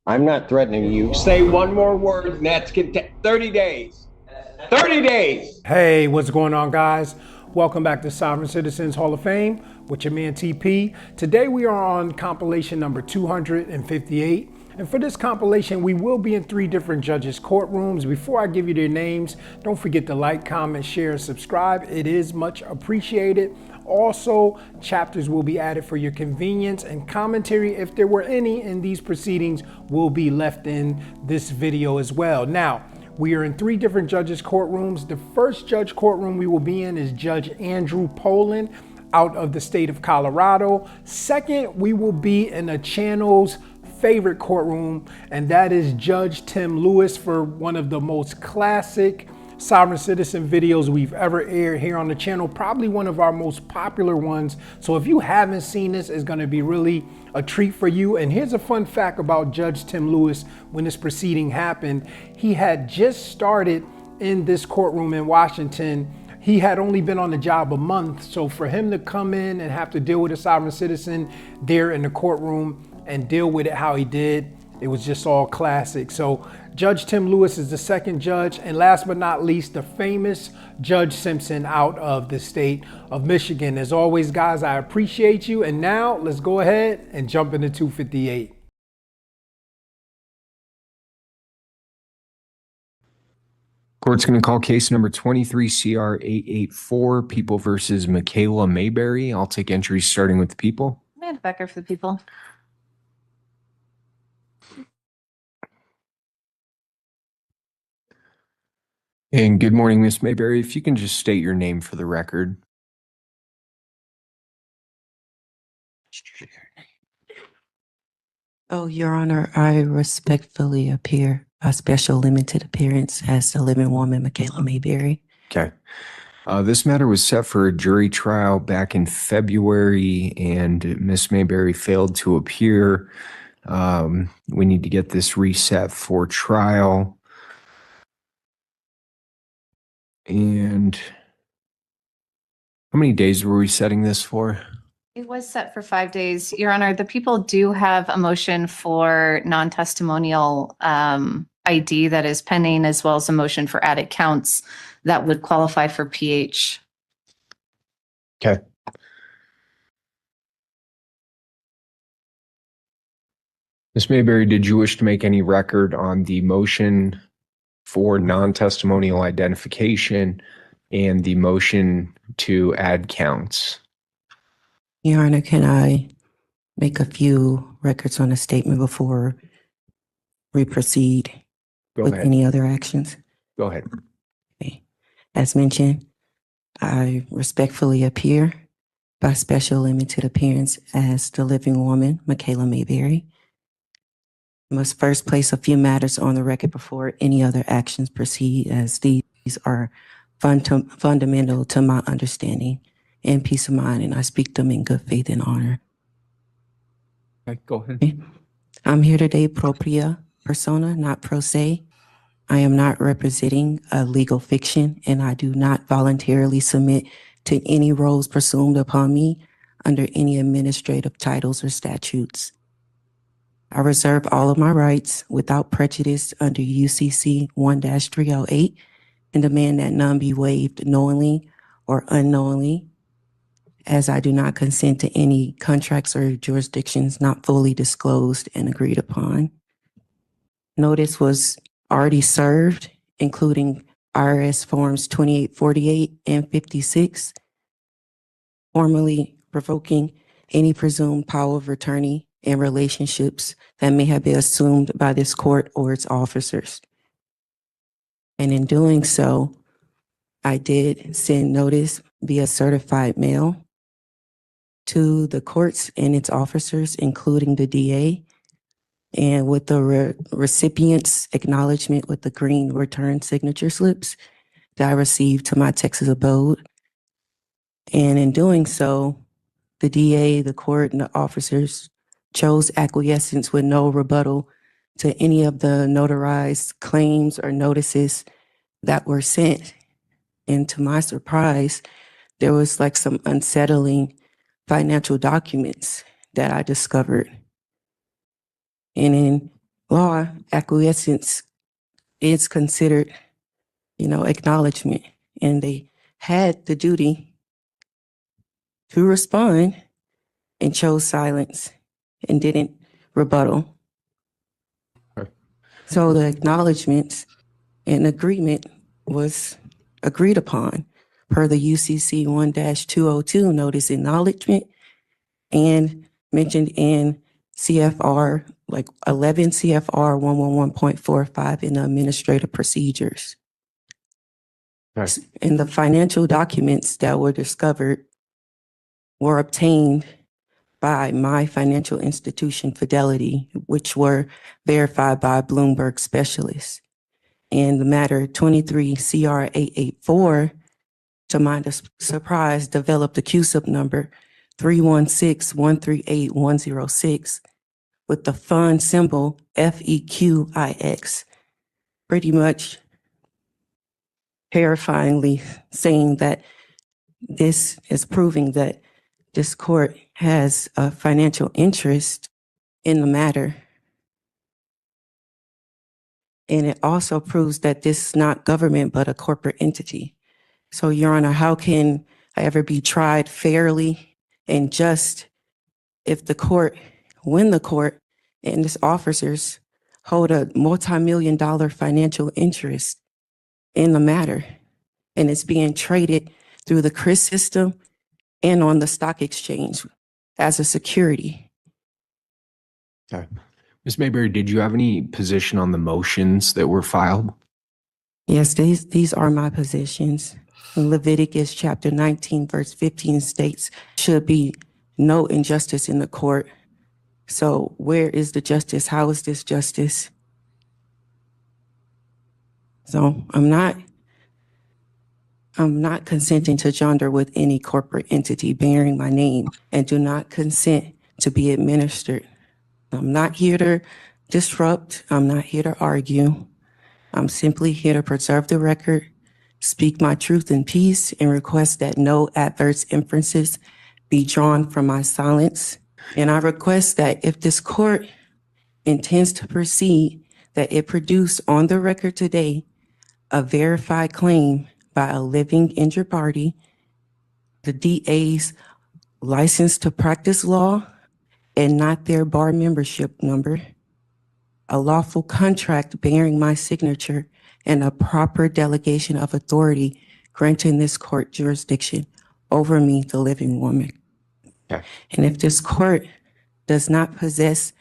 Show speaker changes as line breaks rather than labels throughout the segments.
I'm not threatening you. Say one more word, and that's 30 days. 30 days.
Hey, what's going on, guys? Welcome back to Sovereign Citizens Hall of Fame with your man TP. Today we are on compilation number 258. And for this compilation, we will be in 3 different judges' courtrooms. Before I give you their names, don't forget to like, comment, share, and subscribe. It is much appreciated. Also, chapters will be added for your convenience, and commentary, if there were any in these proceedings, will be left in this video as well. Now, we are in 3 different judges' courtrooms. The first judge courtroom we will be in is Judge Andrew Poland out of the state of Colorado. Second, we will be in a channel's favorite courtroom, and that is Judge Tim Lewis for one of the most classic Sovereign Citizen videos we've ever aired here on the channel, probably one of our most popular ones. So if you haven't seen this, it's going to be really a treat for you. And here's a fun fact about Judge Tim Lewis. When this proceeding happened, he had just started in this courtroom in Washington. He had only been on the job a month. So for him to come in and have to deal with a sovereign citizen there in the courtroom and deal with it how he did, it was just all classic. So Judge Tim Lewis is the second judge. And last but not least, the famous Judge Simpson out of the state of Michigan. As always, guys, I appreciate you. And now let's go ahead and jump into 258.
Court's going to call case number 23 CR 884, People versus Michaela Mayberry. I'll take entries starting with the people.
Amanda Becker for the people.
And good morning, Miss Mayberry. If you can just state your name for the record.
Oh, Your Honor, I respectfully appear by special limited appearance as the living woman, Michaela Mayberry.
Okay. This matter was set for a jury trial back in February, and Miss Mayberry failed to appear. We need to get this reset for trial. And how many days were we setting this for?
It was set for 5 days. Your Honor, the people do have a motion for non-testimonial ID that is pending, as well as a motion for added counts that would qualify for PH.
Okay. Ms. Mayberry, did you wish to make any record on the motion for non-testimonial identification and the motion to add counts?
Your Honor, can I make a few records on a statement before we proceed
Go
with
ahead.
any other actions?
Go ahead.
Okay. As mentioned, I respectfully appear by special limited appearance as the living woman, Michaela Mayberry. I must first place a few matters on the record before any other actions proceed, as these are fundamental to my understanding and peace of mind, and I speak them in good faith and honor.
Okay, go ahead.
Okay. I'm here today propria persona, not pro se. I am not representing a legal fiction, and I do not voluntarily submit to any roles presumed upon me under any administrative titles or statutes. I reserve all of my rights without prejudice under UCC 1-308 and demand that none be waived knowingly or unknowingly, as I do not consent to any contracts or jurisdictions not fully disclosed and agreed upon. Notice was already served, including IRS Forms 2848 and 56, formally revoking any presumed power of attorney and relationships that may have been assumed by this court or its officers. And in doing so, I did send notice via certified mail to the courts and its officers, including the DA, and with the recipient's acknowledgement with the green return signature slips that I received to my Texas abode. And in doing so, the DA, the court, and the officers chose acquiescence with no rebuttal to any of the notarized claims or notices that were sent. And to my surprise, there was like some unsettling financial documents that I discovered. And in law acquiescence is considered, acknowledgement, and they had the duty to respond and chose silence and didn't rebuttal.
Okay.
So the acknowledgements and agreement was agreed upon per the UCC 1-202 notice acknowledgement and mentioned in CFR, like 11 CFR 111.45 in the administrative procedures.
Okay.
And the financial documents that were discovered were obtained by my financial institution Fidelity, which were verified by a Bloomberg specialist. And the matter 23 CR 884, to my surprise, developed a CUSUP number 316138106 with the fund symbol FEQIX, pretty much terrifyingly saying that this is proving that this court has a financial interest in the matter. And it also proves that this is not government, but a corporate entity. So, Your Honor, how can I ever be tried fairly and just if when the court and its officers hold a multi-million-dollar financial interest in the matter, and it's being traded through the CRIS system and on the stock exchange as a security?
Okay. Ms. Mayberry, did you have any position on the motions that were filed?
Yes, these are my positions. Leviticus chapter 19, verse 15 states, should be no injustice in the court. So where is the justice? How is this justice? So I'm not consenting to joinder with any corporate entity bearing my name and do not consent to be administered. I'm not here to disrupt. I'm not here to argue. I'm simply here to preserve the record, speak my truth in peace, and request that no adverse inferences be drawn from my silence. And I request that if this court intends to proceed, that it produce on the record today a verified claim by a living injured party, the DA's license to practice law, and not their bar membership number, a lawful contract bearing my signature, and a proper delegation of authority granting this court jurisdiction over me, the living woman.
Okay.
And if this court does not possess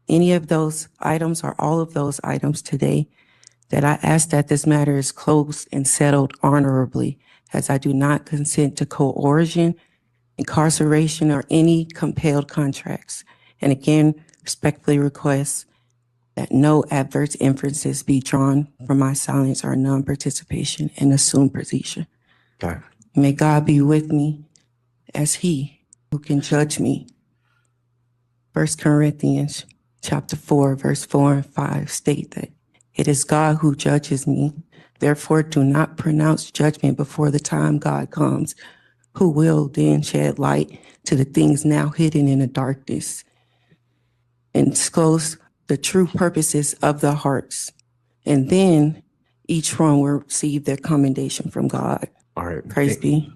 any of those items or all of those items today, that I ask that this matter is closed and settled honorably, as I do not consent to coercion, incarceration, or any compelled contracts. And again, respectfully request that no adverse inferences be drawn from my silence or non-participation in assumed position.
Okay.
May God be with me as he who can judge me. 1 Corinthians chapter 4, verse 4 and 5 state that it is God who judges me. Therefore, do not pronounce judgment before the time God comes, who will then shed light to the things now hidden in the darkness and disclose the true purposes of the hearts. And then each one will receive their commendation from God.
All right.
Praise be.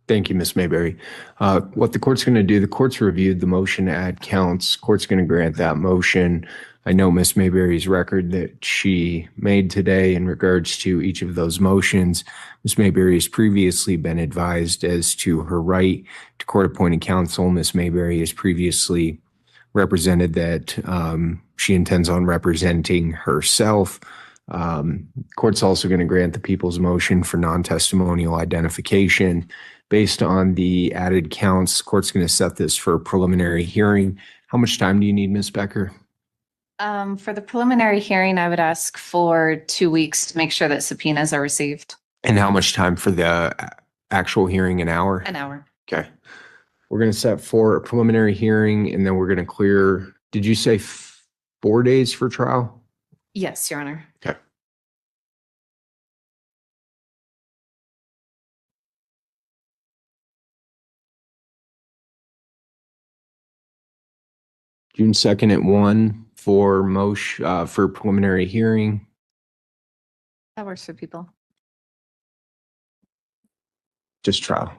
Thank you, Ms. Mayberry. What the court's going to do, the court's reviewed the motion to add counts. Court's going to grant that motion. I know Ms. Mayberry's record that she made today in regards to each of those motions. Ms. Mayberry has previously been advised as to her right to court-appointed counsel. Ms. Mayberry has previously represented that she intends on representing herself. Court's also going to grant the people's motion for non-testimonial identification. Based on the added counts, court's going to set this for a preliminary hearing. How much time do you need, Ms. Becker?
For the preliminary hearing, I would ask for 2 weeks to make sure that subpoenas are received.
And how much time for the actual hearing? An hour?
An hour.
Okay. We're going to set for a preliminary hearing, and then we're going to clear, did you say 4 days for trial?
Yes, Your Honor.
Okay. June 2nd at 1, for motion, for preliminary hearing.
That works for people.
Just trial.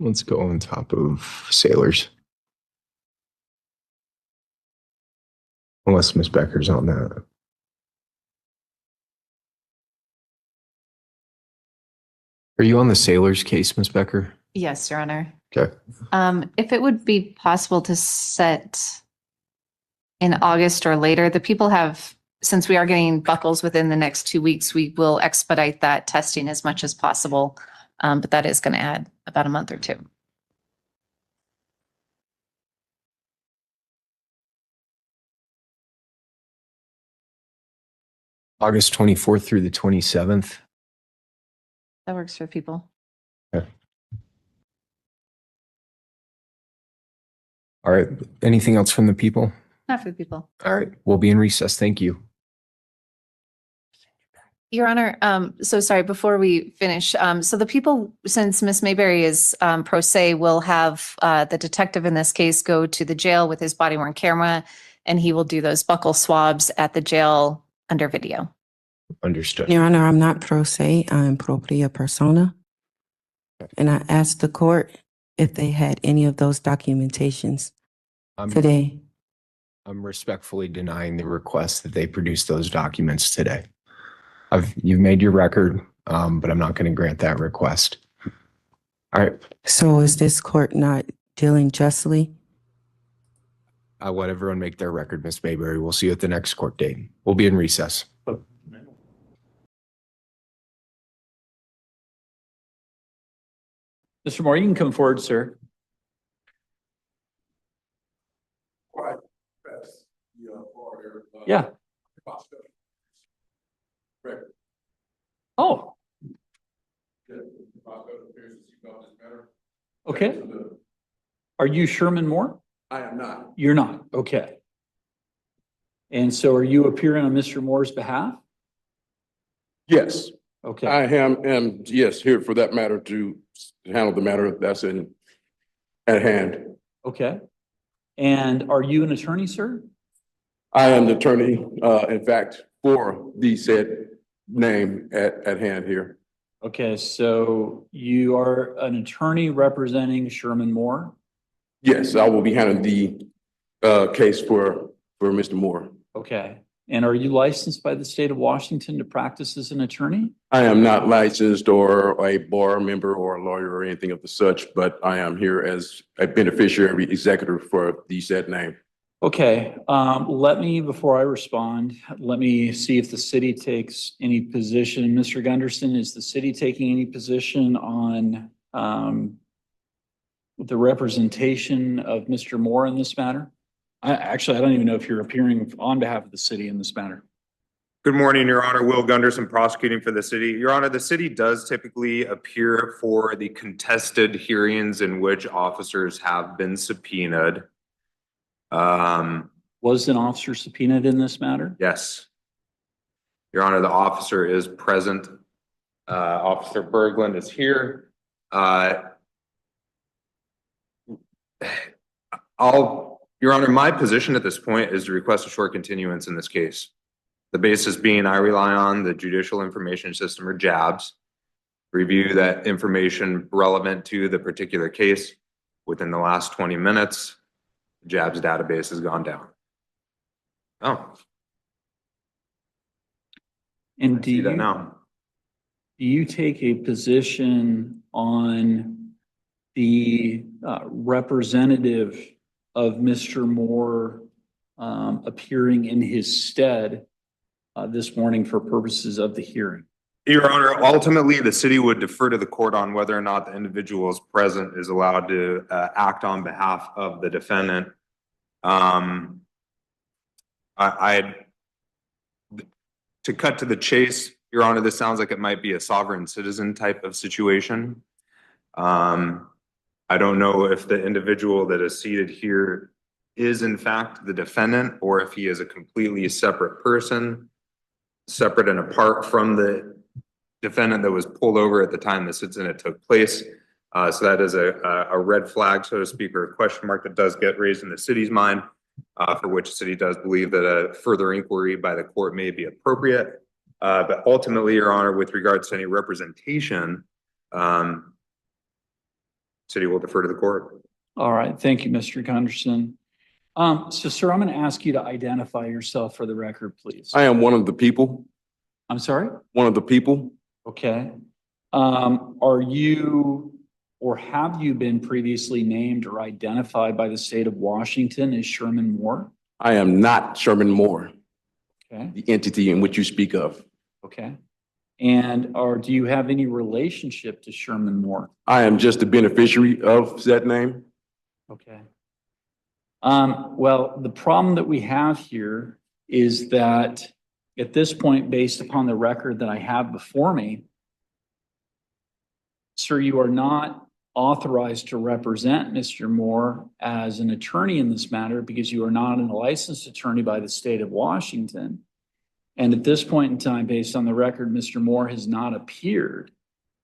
Let's go on top of Sailors. Unless Ms. Becker's on that. Are you on the Sailors case, Ms. Becker?
Yes, Your Honor.
Okay.
If it would be possible to set in August or later, the people have, since we are getting buckles within the next 2 weeks, we will expedite that testing as much as possible. But that is going to add about a month or two.
August 24th through the 27th.
That works for people.
Okay. All right. Anything else from the people?
Not for people.
All right. We'll be in recess. Thank you.
Your Honor, so sorry, before we finish, so the people, since Ms. Mayberry is pro se, will have the detective in this case go to the jail with his body worn camera, and he will do those buckle swabs at the jail under video.
Understood.
Your Honor, I'm not pro se, I'm propria persona. And I asked the court if they had any of those documentations today.
I'm respectfully denying the request that they produce those documents today. You've made your record, but I'm not going to grant that request. All right.
So is this court not dealing justly?
I'll let everyone make their record, Ms. Mayberry. We'll see you at the next court date. We'll be in recess.
Mr. Moore, you can come forward, sir. Yeah. Oh. Okay. Are you Sherman Moore?
I am not.
You're not. Okay. And so are you appearing on Mr. Moore's behalf?
Yes,
Okay.
I am, yes, here for that matter to handle the matter that's at hand.
Okay. And are you an attorney, sir?
I am the attorney, in fact, for the said name at hand here.
Okay. So you are an attorney representing Sherman Moore?
Yes, I will be handling the case for Mr. Moore.
Okay. And are you licensed by the state of Washington to practice as an attorney?
I am not licensed or a bar member or a lawyer or anything of the such, but I am here as a beneficiary executive for the said name.
Okay, let me, before I respond, let me see if the city takes any position. Mr. Gunderson, is the city taking any position on the representation of Mr. Moore in this matter? I don't even know if you're appearing on behalf of the city in this matter.
Good morning, Your Honor. Will Gunderson, prosecuting for the city. Your Honor, the city does typically appear for the contested hearings in which officers have been subpoenaed.
Was an officer subpoenaed in this matter?
Yes. Your Honor, the officer is present. Officer Berglund is here. Your Honor, my position at this point is to request a short continuance in this case. The basis being I rely on the Judicial Information System, or JABS, review that information relevant to the particular case. Within the last 20 minutes, JABS database has gone down. Oh.
And
See that now.
do you take a position on the representative of Mr. Moore appearing in his stead this morning for purposes of the hearing?
Your Honor, ultimately, the city would defer to the court on whether or not the individual is present is allowed to act on behalf of the defendant. To cut to the chase, Your Honor, this sounds like it might be a sovereign citizen type of situation. I don't know if the individual that is seated here is in fact the defendant, or if he is a completely separate person, separate and apart from the defendant that was pulled over at the time this incident took place. So that is a red flag, so to speak, or a question mark that does get raised in the city's mind, for which the city does believe that a further inquiry by the court may be appropriate. But ultimately, Your Honor, with regards to any representation, city will defer to the court.
All right. Thank you, Mr. Gunderson. So, sir, I'm going to ask you to identify yourself for the record, please.
I am one of the people,
I'm sorry?
one of the people.
Okay. Are you or have you been previously named or identified by the state of Washington as Sherman Moore?
I am not Sherman Moore,
Okay.
the entity in which you speak of.
Okay. And do you have any relationship to Sherman Moore?
I am just the beneficiary of that name.
Okay. Well, the problem that we have here is that at this point, based upon the record that I have before me, sir, you are not authorized to represent Mr. Moore as an attorney in this matter because you are not a licensed attorney by the state of Washington. And at this point in time, based on the record, Mr. Moore has not appeared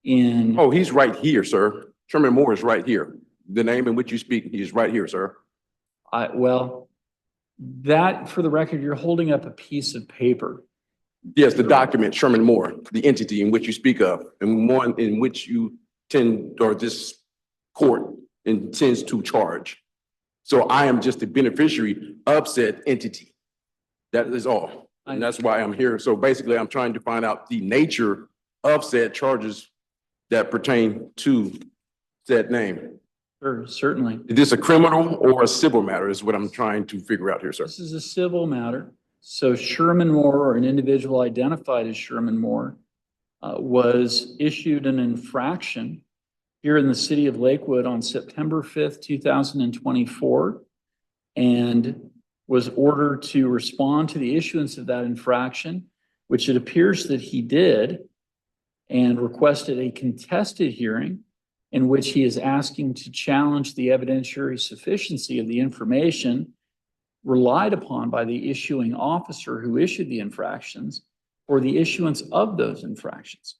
in.
Oh, he's right here, sir. Sherman Moore is right here. The name in which you speak, he's right here, sir.
Well, that, for the record, you're holding up a piece of paper.
Yes, the document, Sherman Moore, the entity in which you speak of, and one in which you tend, or this court intends to charge. So I am just the beneficiary of said entity. That is all. And that's why I'm here. So basically, I'm trying to find out the nature of said charges that pertain to said name.
Sure, certainly.
Is this a criminal or a civil matter is what I'm trying to figure out here, sir.
This is a civil matter. So Sherman Moore, or an individual identified as Sherman Moore, was issued an infraction here in the city of Lakewood on September 5th, 2024, and was ordered to respond to the issuance of that infraction, which it appears that he did, and requested a contested hearing in which he is asking to challenge the evidentiary sufficiency of the information relied upon by the issuing officer who issued the infractions or the issuance of those infractions.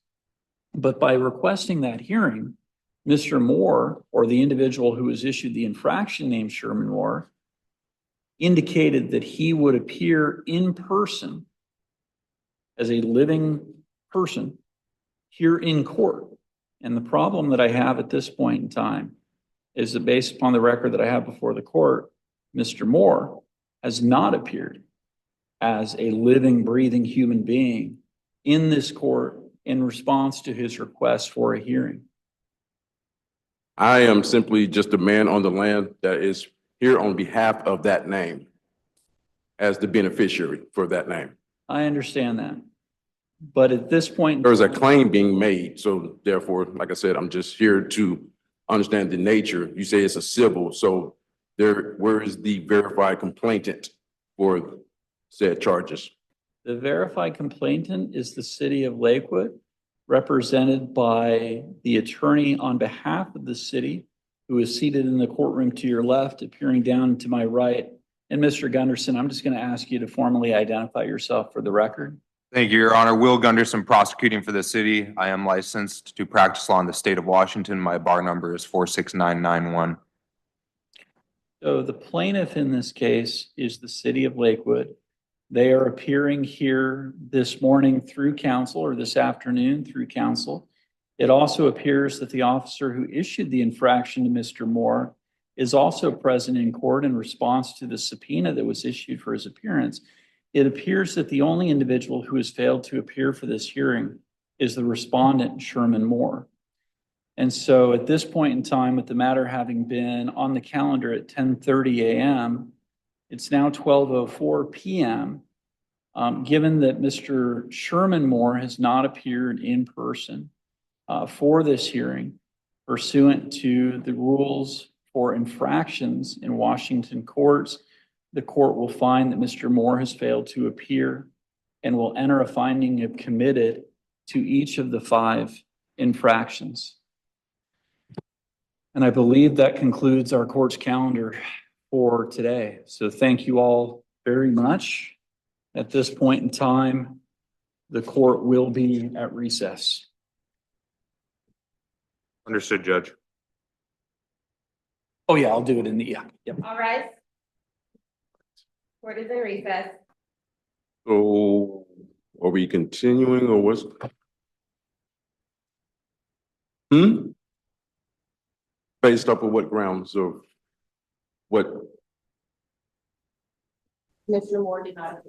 But by requesting that hearing, Mr. Moore, or the individual who was issued the infraction named Sherman Moore, indicated that he would appear in person as a living person here in court. And the problem that I have at this point in time is that based upon the record that I have before the court, Mr. Moore has not appeared as a living, breathing human being in this court in response to his request for a hearing.
I am simply just a man on the land that is here on behalf of that name as the beneficiary for that name.
I understand that. But at this point,
There's a claim being made. So therefore, like I said, I'm just here to understand the nature. You say it's a civil, so where is the verified complainant for said charges?
the verified complainant is the city of Lakewood, represented by the attorney on behalf of the city, who is seated in the courtroom to your left, appearing down to my right. And Mr. Gunderson, I'm just going to ask you to formally identify yourself for the record.
Thank you, Your Honor. Will Gunderson, prosecuting for the city. I am licensed to practice law in the state of Washington. My bar number is 46991.
So the plaintiff in this case is the city of Lakewood. They are appearing here this morning through counsel, or this afternoon through counsel. It also appears that the officer who issued the infraction to Mr. Moore is also present in court in response to the subpoena that was issued for his appearance. It appears that the only individual who has failed to appear for this hearing is the respondent, Sherman Moore. And so at this point in time, with the matter having been on the calendar at 10:30 a.m., it's now 12:04 p.m. Given that Mr. Sherman Moore has not appeared in person for this hearing, pursuant to the rules for infractions in Washington courts, the court will find that Mr. Moore has failed to appear. and will enter a finding of committed to each of the 5 infractions. And I believe that concludes our court's calendar for today. So thank you all very much. At this point in time, the court will be at recess.
Understood, Judge.
Oh yeah, I'll do it in the, yep.
All right. Court is in recess.
So are we continuing or what's? Based off of what grounds or what?
Mr. Moore did not.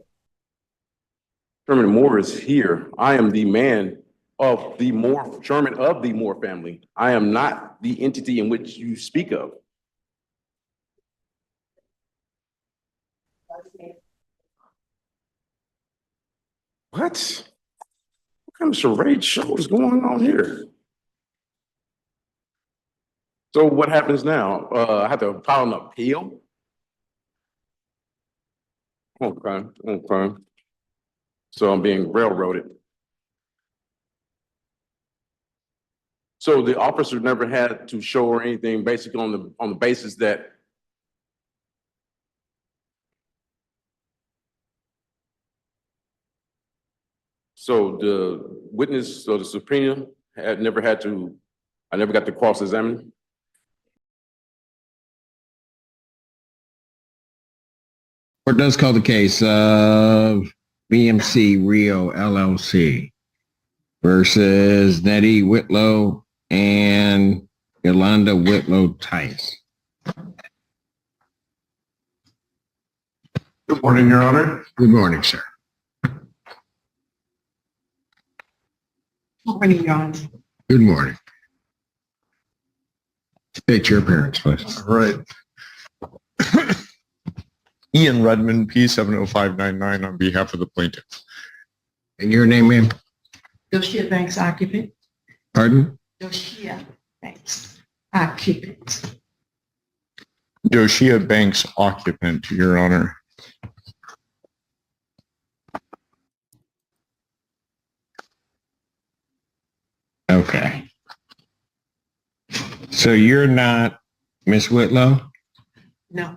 Sherman Moore is here. I am the man of the Moore, Sherman of the Moore family. I am not the entity in which you speak of. What? What kind of charade show is going on here? So what happens now? I have to file an appeal? Okay. So I'm being railroaded. So the officer never had to show or anything, basically on the basis that so the witness or the subpoena had never had to, I never got to cross-examine.
Court does call the case of BMC Rio LLC versus Nettie Whitlow and Yolanda Whitlow Tice.
Good morning, Your Honor.
Good morning, sir.
Good morning, Your Honor.
Good morning. State your appearance, please.
All right. Ian Redmond, P70599 on behalf of the plaintiff.
And your name, ma'am?
Doshia Banks occupant.
Pardon?
Doshia Banks occupant.
Doshia Banks occupant, Your Honor.
Okay. So you're not Miss Whitlow?
No.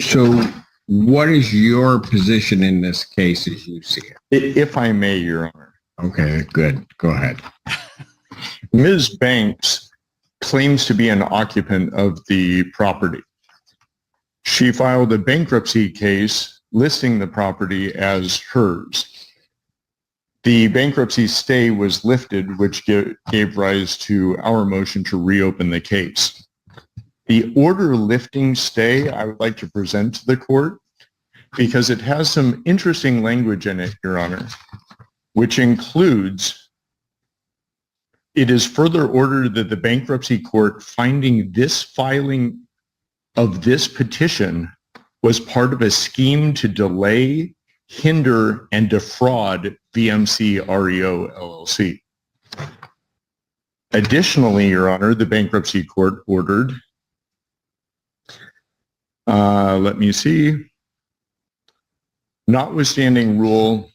So what is your position in this case as you see it?
If I may, Your Honor.
Okay, good. Go ahead.
Ms. Banks claims to be an occupant of the property. She filed a bankruptcy case listing the property as hers. The bankruptcy stay was lifted, which gave rise to our motion to reopen the case. The order lifting stay I would like to present to the court because it has some interesting language in it, Your Honor, which includes, it is further ordered that the bankruptcy court finding this filing of this petition was part of a scheme to delay, hinder, and defraud VMC REO LLC. Additionally, Your Honor, the bankruptcy court ordered, let me see, notwithstanding Rule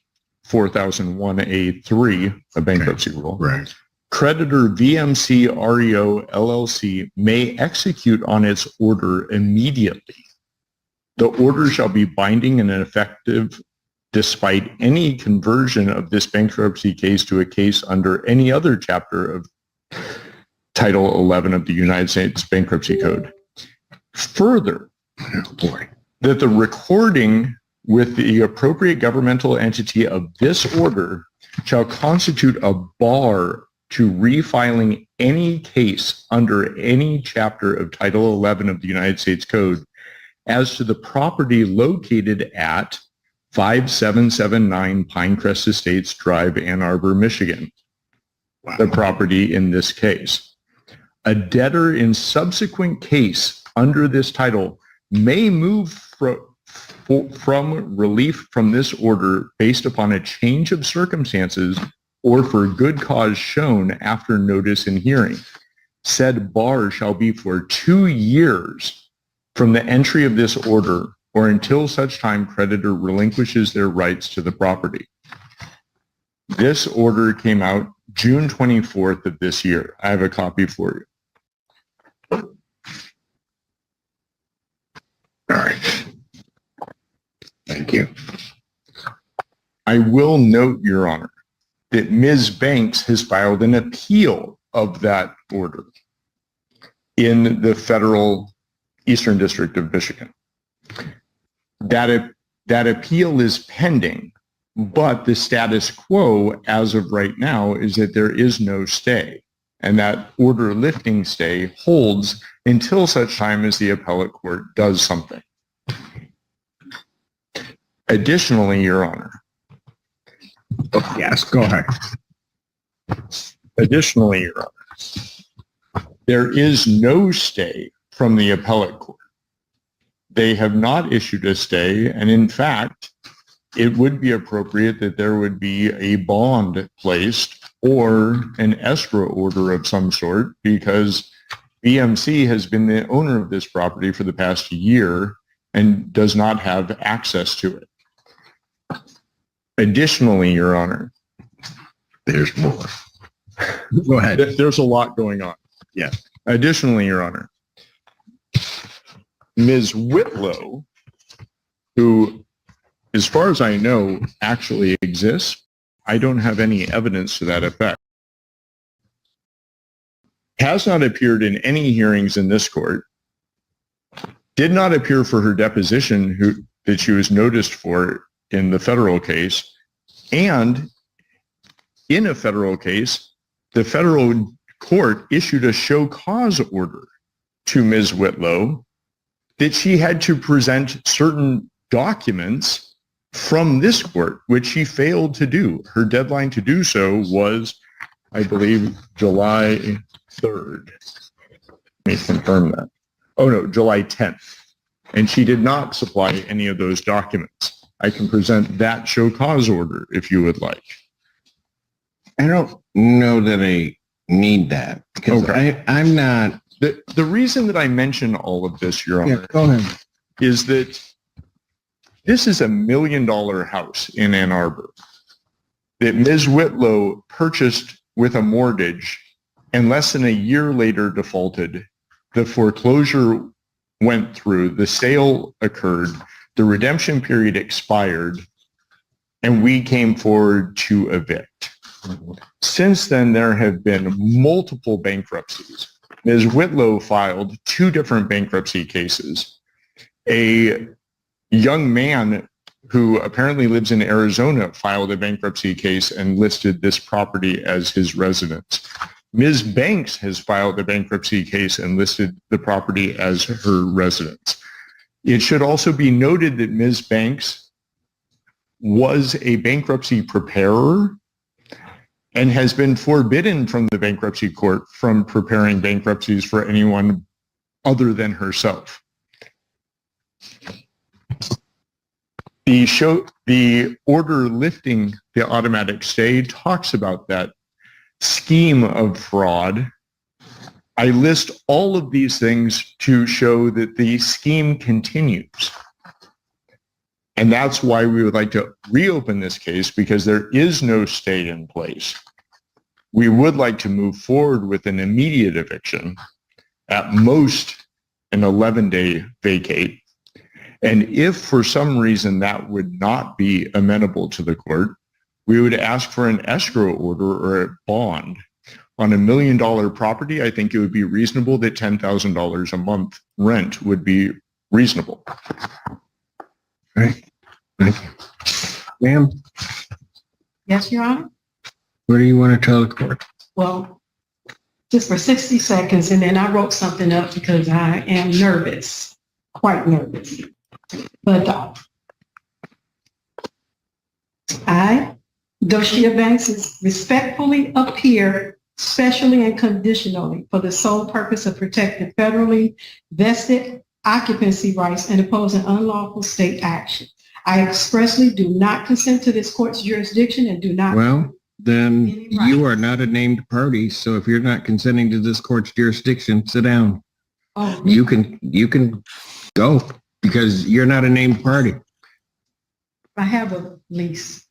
4001A3, a bankruptcy rule,
Right.
creditor VMC REO LLC may execute on its order immediately. The order shall be binding and effective despite any conversion of this bankruptcy case to a case under any other chapter of Title 11 of the United States Bankruptcy Code. Further, that the recording with the appropriate governmental entity of this order shall constitute a bar to refiling any case under any chapter of Title 11 of the United States Code as to the property located at 5779 Pinecrest Estates Drive, Ann Arbor, Michigan. Wow. The property in this case. A debtor in subsequent case under this title may move from relief from this order based upon a change of circumstances or for good cause shown after notice and hearing. Said bar shall be for 2 years from the entry of this order or until such time creditor relinquishes their rights to the property. This order came out June 24th of this year. I have a copy for you.
All right. Thank you.
I will note, Your Honor, that Ms. Banks has filed an appeal of that order in the federal Eastern District of Michigan. That appeal is pending, but the status quo as of right now is that there is no stay, and that order lifting stay holds until such time as the appellate court does something. Additionally, Your Honor.
Yes, go ahead.
Additionally, Your Honor, there is no stay from the appellate court. They have not issued a stay, and in fact, it would be appropriate that there would be a bond placed or an escrow order of some sort, because BMC has been the owner of this property for the past year and does not have access to it. Additionally, Your Honor,
There's more. Go ahead.
there's a lot going on.
Yeah.
Additionally, Your Honor, Ms. Whitlow, who, as far as I know, actually exists, I don't have any evidence to that effect, has not appeared in any hearings in this court, did not appear for her deposition that she was noticed for in the federal case, and in a federal case, the federal court issued a show cause order to Ms. Whitlow that she had to present certain documents from this court, which she failed to do. Her deadline to do so was, I believe, July 3rd. Let me confirm that. Oh no, July 10th. And she did not supply any of those documents. I can present that show cause order if you would like.
I don't know that I need that because I'm not.
The reason that I mention all of this, Your Honor,
Go ahead.
is that this is $1 million house in Ann Arbor that Ms. Whitlow purchased with a mortgage and less than a year later defaulted. The foreclosure went through, the sale occurred, the redemption period expired, and we came forward to evict. Since then, there have been multiple bankruptcies. Ms. Whitlow filed 2 different bankruptcy cases. A young man who apparently lives in Arizona filed a bankruptcy case and listed this property as his residence. Ms. Banks has filed a bankruptcy case and listed the property as her residence. It should also be noted that Ms. Banks was a bankruptcy preparer and has been forbidden from the bankruptcy court from preparing bankruptcies for anyone other than herself. The order lifting the automatic stay talks about that scheme of fraud. I list all of these things to show that the scheme continues. And that's why we would like to reopen this case, because there is no stay in place. We would like to move forward with an immediate eviction, at most an 11-day vacate. And if for some reason that would not be amenable to the court, we would ask for an escrow order or a bond. On $1 million property, I think it would be reasonable that $10,000 a month rent would be reasonable.
Right. Thank you. Ma'am,
Yes, Your Honor?
what do you want to tell the court?
Well, just for 60 seconds, and then I wrote something up because I am nervous, quite nervous. But I, Doshia Banks, respectfully appear specially and conditionally for the sole purpose of protecting federally vested occupancy rights and opposing unlawful state action. I expressly do not consent to this court's jurisdiction and do not.
Well, then you are not a named party. So if you're not consenting to this court's jurisdiction, sit down.
Oh,
You can Go, because you're not a named party.
I have a lease.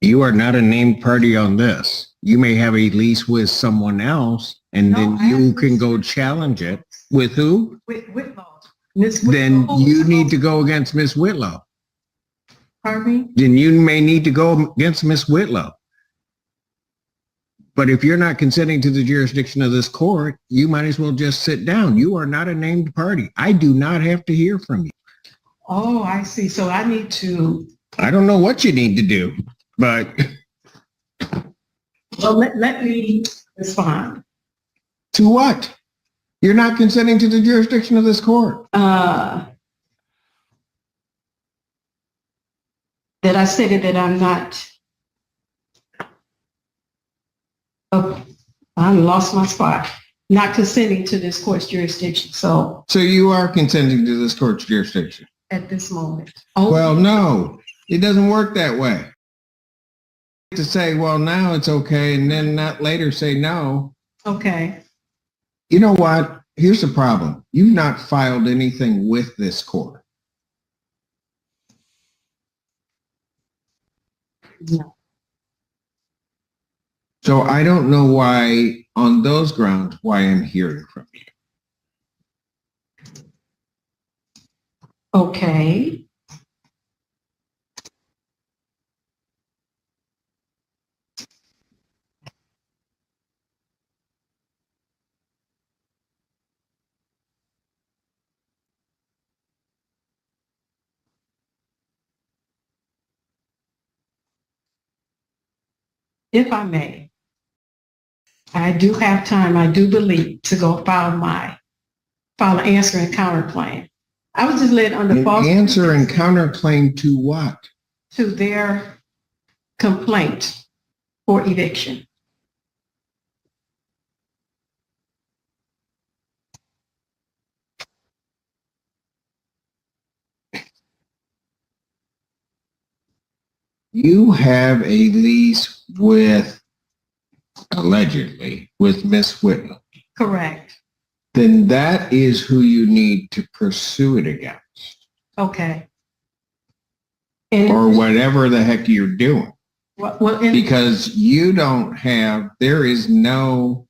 You are not a named party on this. You may have a lease with someone else, and
No,
then
I have
you
a
can
lease
go
with-
challenge it. With who?
With Whitlaw. Ms.
Then
Whitlaw.
you need to go against Miss Whitlow.
Pardon me?
Then you may need to go against Miss Whitlow. But if you're not consenting to the jurisdiction of this court, you might as well just sit down. You are not a named party. I do not have to hear from you.
Oh, I see. So I need to,
I don't know what you need to do, but
well, let me respond.
to what? You're not consenting to the jurisdiction of this court.
That I stated that I'm not, I lost my spot, not consenting to this court's jurisdiction. So
So you are consenting to this court's jurisdiction.
at this moment.
Well, no, it doesn't work that way. To say, well, now it's okay, and then not later say no.
Okay.
You know what? Here's the problem. You've not filed anything with this court.
No.
So I don't know why, on those grounds, why I'm hearing from you.
Okay. If I may, I do have time, I do believe, to go file an answer and counterclaim. I was just led under
An
false.
answer and counterclaim to what?
To their complaint for eviction.
You have a lease with, allegedly, with Miss Whitlow.
Correct.
Then that is who you need to pursue it against,
Okay. And
or whatever the heck you're doing.
well,
Because you don't have, there is no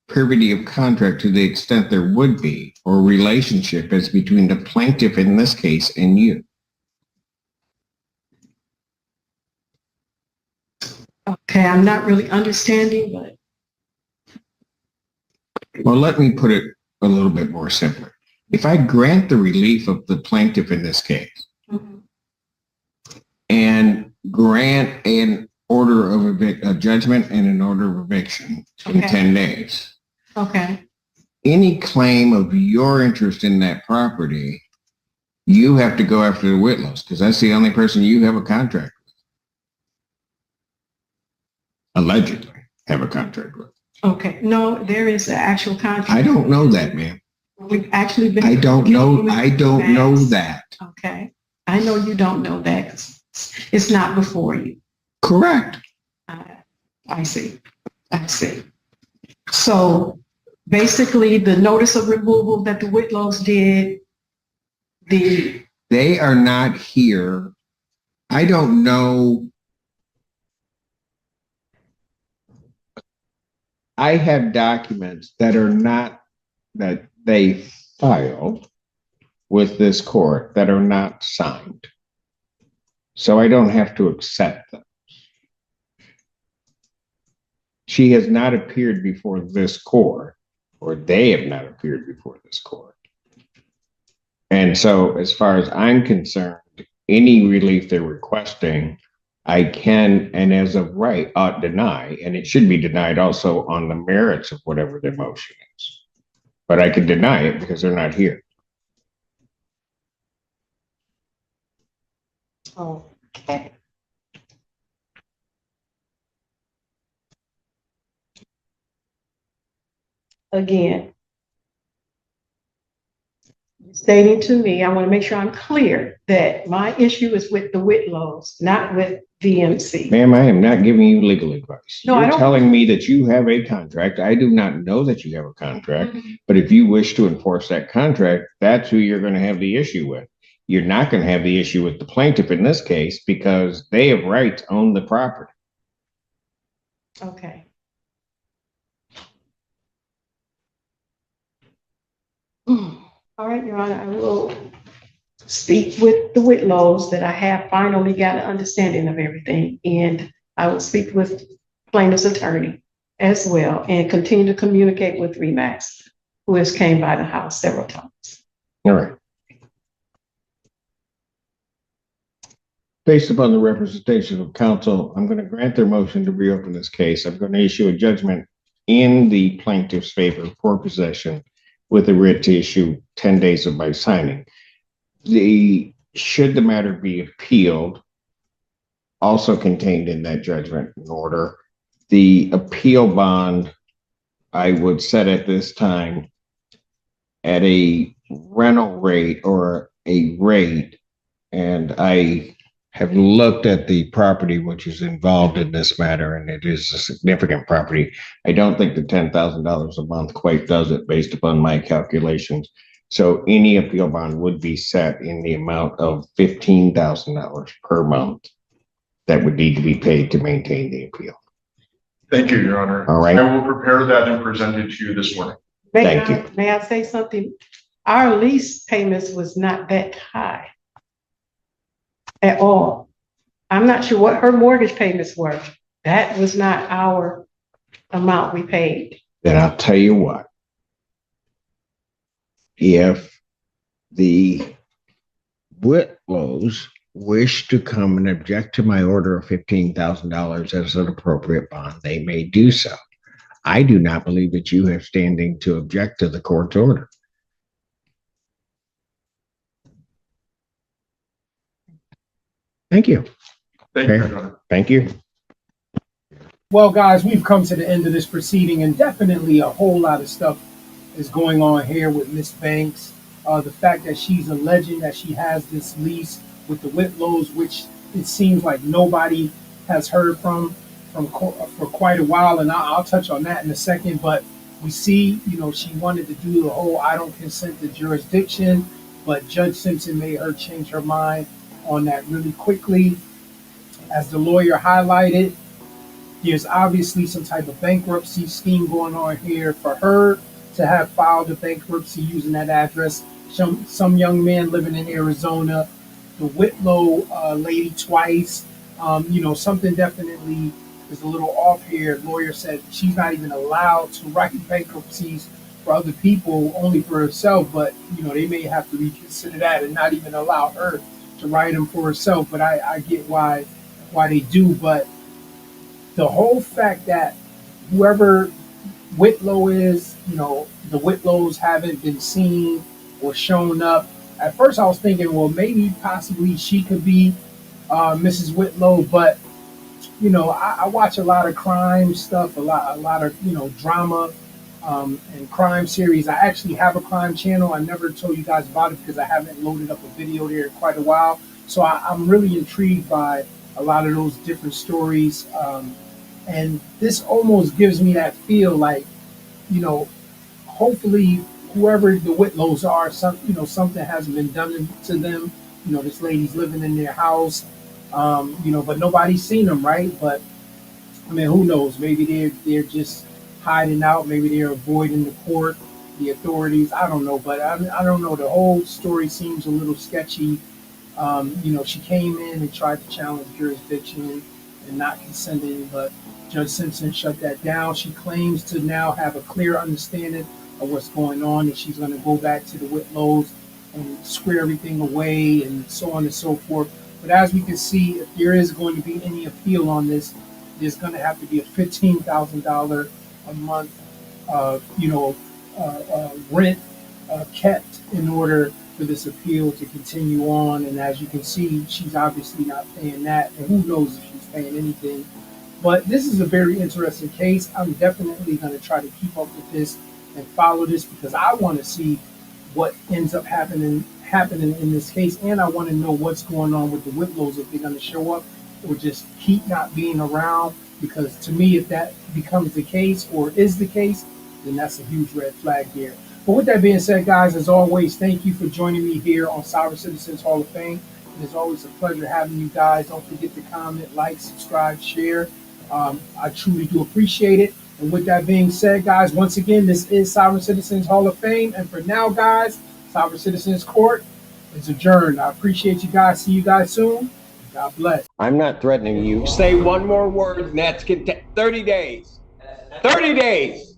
privity of contract to the extent there would be, or relationship as between the plaintiff in this case and you.
okay, I'm not really understanding, but
Well, let me put it a little bit more simpler. If I grant the relief of the plaintiff in this case and grant an order of a judgment and an order of eviction in
Okay.
10 days,
okay,
any claim of your interest in that property, you have to go after the Whitlows because that's the only person you have a contract with. Allegedly have a contract with.
okay. No, there is an actual contract.
I don't know that, ma'am.
We've actually been.
I don't know that.
Okay. I know you don't know that 'cause it's not before you.
Correct.
I see. I see. So basically the notice of removal that the Whitlows did,
They are not here. I don't know. I have documents that are not, that they filed with this court that are not signed. So I don't have to accept them. She has not appeared before this court, or they have not appeared before this court. And so as far as I'm concerned, any relief they're requesting, I can, and as of right, ought deny, and it should be denied also on the merits of whatever their motion is. But I can deny it because they're not here.
okay. Again, stating to me, I want to make sure I'm clear that my issue is with the Whitlows, not with VMC.
Ma'am, I am not giving you legal advice.
No, I
You're
don't-
telling me that you have a contract. I do not know that you have a contract, but if you wish to enforce that contract, that's who you're going to have the issue with. You're not going to have the issue with the plaintiff in this case because they have right to own the property.
Okay. All right, Your Honor, I will speak with the Whitlows that I have finally got an understanding of everything. And I will speak with plaintiff's attorney as well and continue to communicate with Remax, who has came by the house several times.
All right. Based upon the representation of counsel, I'm going to grant their motion to reopen this case. I'm going to issue a judgment in the plaintiff's favor for possession with a writ to issue 10 days of my signing. Should the matter be appealed, also contained in that judgment in order, the appeal bond I would set at this time at a rental rate or a rate, and I have looked at the property which is involved in this matter, and it is a significant property. I don't think the $10,000 a month quite does it based upon my calculations. So any appeal bond would be set in the amount of $15,000 per month that would need to be paid to maintain the appeal.
Thank you, Your Honor.
All right.
I will prepare that and present it to you this morning.
Thank you.
May I say something? Our lease payments was not that high at all. I'm not sure what her mortgage payments were. That was not our amount we paid.
Then I'll tell you what. If the Whitlows wish to come and object to my order of $15,000 as an appropriate bond, they may do so. I do not believe that you have standing to object to the court's order. Thank you.
Thank you, Your Honor.
Thank you.
Well, guys, we've come to the end of this proceeding, and definitely a whole lot of stuff is going on here with Miss Banks. The fact that she's alleging that she has this lease with the Whitlows, which it seems like nobody has heard from for quite a while, and I'll touch on that in a second. But we see, she wanted to do the whole I don't consent to jurisdiction, but Judge Simpson made her change her mind on that really quickly. As the lawyer highlighted, there's obviously some type of bankruptcy scheme going on here for her to have filed a bankruptcy using that address. Some young man living in Arizona, the Whitlow lady twice. Something definitely is a little off here. The lawyer said she's not even allowed to write bankruptcies for other people, only for herself. But they may have to reconsider that and not even allow her to write them for herself. But I get why they do. But the whole fact that whoever Whitlow is, the Whitlows haven't been seen or shown up. At first I was thinking, well, maybe possibly she could be Mrs. Whitlow, but I watch a lot of crime stuff, a lot of drama and crime series. I actually have a crime channel. I never told you guys about it because I haven't loaded up a video there in quite a while. So I'm really intrigued by a lot of those different stories. And this almost gives me that feel like, hopefully whoever the Whitlows are, something hasn't been done to them. This lady's living in their house, but nobody's seen them, right? But I mean, who knows? Maybe they're just hiding out. Maybe they're avoiding the court, the authorities. I don't know, but I don't know. The whole story seems a little sketchy. She came in and tried to challenge jurisdiction and not consenting, but Judge Simpson shut that down. She claims to now have a clear understanding of what's going on, and she's going to go back to the Whitlows and square everything away and so on and so forth. But as we can see, if there is going to be any appeal on this, there's going to have to be a $15,000 a month, rent kept in order for this appeal to continue on. And as you can see, she's obviously not paying that, and who knows if she's paying anything. But this is a very interesting case. I'm definitely going to try to keep up with this and follow this because I want to see what ends up happening in this case, and I want to know what's going on with the Whitlows, if they're going to show up or just keep not being around, because to me, if that becomes the case or is the case, then that's a huge red flag here. But with that being said, guys, as always, thank you for joining me here on Sovereign Citizens Hall of Fame. It is always a pleasure having you guys. Don't forget to comment, like, subscribe, share. I truly do appreciate it. And with that being said, guys, once again, this is Sovereign Citizens Hall of Fame. And for now, guys, Sovereign Citizens Court is adjourned. I appreciate you guys. See you guys soon. God bless.
I'm not threatening you. Say one more word, and that's 30 days. 30 days.